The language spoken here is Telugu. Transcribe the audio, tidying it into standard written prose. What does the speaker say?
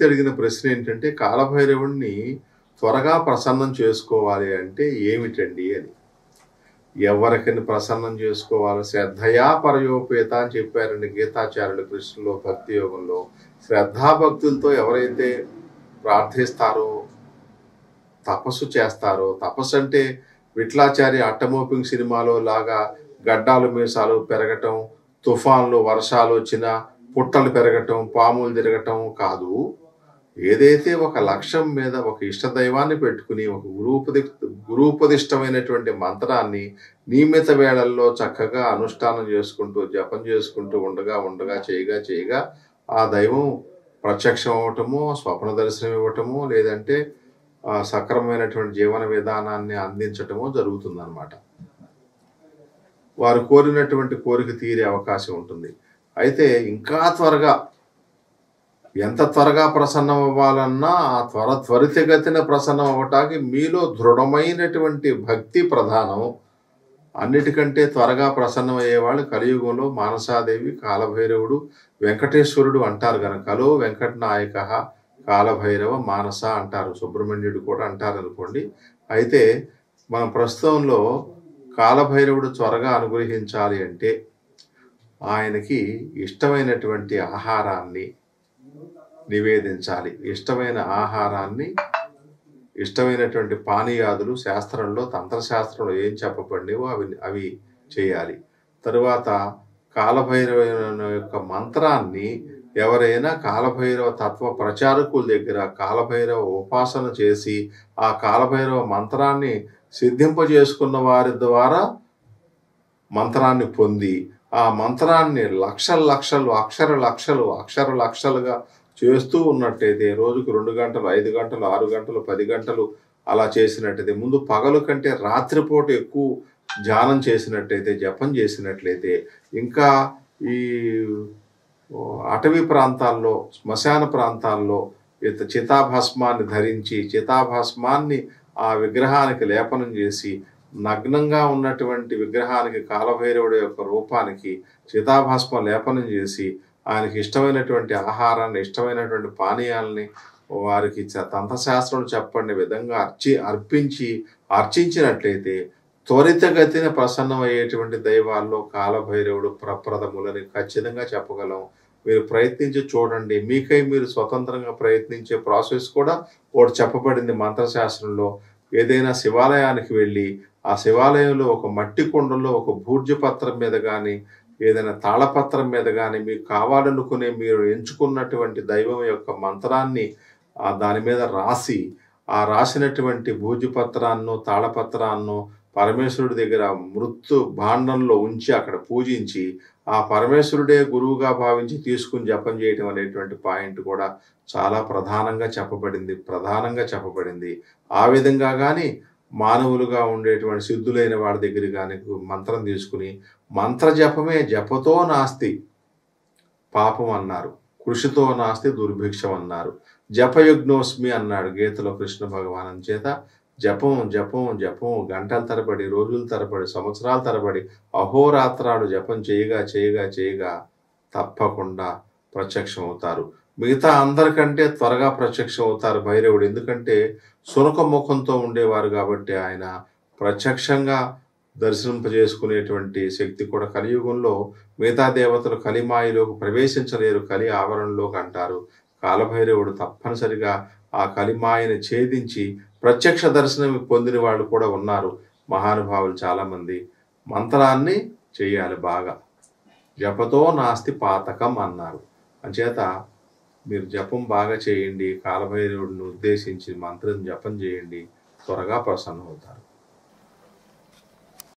అడిగిన ప్రశ్న ఏంటంటే, కాలభైరవుడిని త్వరగా ప్రసన్నం చేసుకోవాలి అంటే ఏమిటండి అని. ఎవరికని ప్రసన్నం చేసుకోవాలి? శ్రద్ధయా పరయోపేత అని చెప్పారండి గీతాచార్యులు కృష్ణులో భక్తి యోగంలో. శ్రద్ధాభక్తులతో ఎవరైతే ప్రార్థిస్తారో, తపస్సు చేస్తారో, తపస్సు అంటే విఠలాచారి అట్టమోపింగ్ సినిమాలో లాగా గడ్డాలు మీసాలు పెరగటం, తుఫాన్లు వర్షాలు వచ్చినా పుట్టలు పెరగటం, పాములు తిరగటం కాదు. ఏదైతే ఒక లక్ష్యం మీద ఒక ఇష్టదైవాన్ని పెట్టుకుని ఒక గురూపదిష్టమైనటువంటి మంత్రాన్ని నియమిత వేళల్లో చక్కగా అనుష్ఠానం చేసుకుంటూ జపం చేసుకుంటూ ఉండగా చేయగా ఆ దైవం ప్రత్యక్షం అవ్వటము, స్వప్న దర్శనం ఇవ్వటము, లేదంటే సక్రమమైనటువంటి జీవన విధానాన్ని అందించటము జరుగుతుందన్నమాట. వారు కోరినటువంటి కోరిక తీరే అవకాశం ఉంటుంది. అయితే ఇంకా త్వరగా, ఎంత త్వరగా ప్రసన్నం అవ్వాలన్నా ఆ త్వరితగతిన ప్రసన్నం అవ్వటానికి మీలో దృఢమైనటువంటి భక్తి ప్రధానం. అన్నిటికంటే త్వరగా ప్రసన్నం అయ్యేవాళ్ళు కలియుగంలో మానసాదేవి, కాలభైరవుడు, వెంకటేశ్వరుడు అంటారు కనుక కలో వెంకటనాయక కాలభైరవ మానస అంటారు. సుబ్రహ్మణ్యుడు కూడా అంటారు అనుకోండి. అయితే మన ప్రస్తుతంలో కాలభైరవుడు త్వరగా అనుగ్రహించాలి అంటే ఆయనకి ఇష్టమైనటువంటి ఆహారాన్ని నివేదించాలి. ఇష్టమైన ఆహారాన్ని, ఇష్టమైనటువంటి పానీయాదులు శాస్త్రంలో, తంత్రశాస్త్రంలో ఏం చెప్పబడినవో అవి చేయాలి. తరువాత కాలభైరవ యొక్క మంత్రాన్ని ఎవరైనా కాలభైరవ తత్వ ప్రచారకుల దగ్గర కాలభైరవ ఉపాసన చేసి ఆ కాలభైరవ మంత్రాన్ని సిద్ధింపజేసుకున్న వారి ద్వారా మంత్రాన్ని పొంది ఆ మంత్రాన్ని అక్షర లక్షలుగా చేస్తూ ఉన్నట్టయితే రోజుకు 2 గంటలు, 5 గంటలు, 6 గంటలు, 10 గంటలు అలా చేసినట్టయితే, ముందు పగలు కంటే రాత్రిపూట ఎక్కువ ధ్యానం చేసినట్టయితే, జపం చేసినట్లయితే, ఇంకా ఈ అటవీ ప్రాంతాల్లో, శ్మశాన ప్రాంతాల్లో చితాభస్మాన్ని ధరించి చితాభస్మాన్ని ఆ విగ్రహానికి లేపనం చేసి నగ్నంగా ఉన్నటువంటి విగ్రహానికి కాలభైరవుడి యొక్క రూపానికి చితాభస్మ లేపనం చేసి ఆయనకి ఇష్టమైనటువంటి ఆహారాన్ని, ఇష్టమైనటువంటి పానీయాలని వారికి తంత్రశాస్త్రం చెప్పండి విధంగా అర్చించినట్లయితే త్వరితగతిన ప్రసన్నమయ్యేటువంటి దైవాల్లో కాలభైరవుడు ప్రప్రథములని ఖచ్చితంగా చెప్పగలం. మీరు ప్రయత్నించి చూడండి. మీకై మీరు స్వతంత్రంగా ప్రయత్నించే ప్రాసెస్ కూడా ఒకటి చెప్పబడింది మంత్రశాస్త్రంలో. ఏదైనా శివాలయానికి వెళ్ళి ఆ శివాలయంలో ఒక మట్టి కుండలో ఒక భూర్జపత్రం మీద కానీ, ఏదైనా తాళపత్రం మీద కానీ మీకు కావాలనుకునే మీరు ఎంచుకున్నటువంటి దైవం యొక్క మంత్రాన్ని దాని మీద రాసి, ఆ రాసినటువంటి భూజపత్రాన్నో తాళపత్రాన్నో పరమేశ్వరుడి దగ్గర మృత్తు భాండంలో ఉంచి అక్కడ పూజించి ఆ పరమేశ్వరుడే గురువుగా భావించి తీసుకుని జపం చేయటం అనేటువంటి పాయింట్ కూడా చాలా ప్రధానంగా చెప్పబడింది. ఆ విధంగా కానీ మానవులుగా ఉండేటువంటి సిద్ధులైన వాడి దగ్గర కానీ మంత్రం తీసుకుని మంత్ర జపమే జపతో నాస్తి పాపం అన్నారు, కృషితో నాస్తి దుర్భిక్షం అన్నారు, జపయజ్ఞోస్మి అన్నాడు గీతలో కృష్ణ భగవాన్. చేత జపం గంటల తరబడి, రోజుల తరబడి, సంవత్సరాల తరబడి, అహోరాత్రాలు జపం చేయగా తప్పకుండా ప్రత్యక్షం అవుతారు. మిగతా అందరికంటే త్వరగా ప్రత్యక్షం అవుతారు భైరవుడు. ఎందుకంటే సునక ముఖంతో ఉండేవారు కాబట్టి ఆయన ప్రత్యక్షంగా దర్శింపజేసుకునేటువంటి శక్తి కూడా కలియుగంలో మిగతా దేవతలు కలిమాయిలోకి ప్రవేశించలేరు, కలి ఆవరణలోకి అంటారు. కాలభైరవుడు తప్పనిసరిగా ఆ కలిమాయని ఛేదించి ప్రత్యక్ష దర్శనం పొందిన వాళ్ళు కూడా ఉన్నారు మహానుభావులు చాలామంది. మంత్రాన్ని చేయాలి బాగా, జపతో నాస్తి పాతకం అన్నారు. అంచేత మీరు జపం బాగా చేయండి, కాలభైరవుడిని ఉద్దేశించి మంత్రం జపం చేయండి, త్వరగా ప్రసన్నం అవుతారు.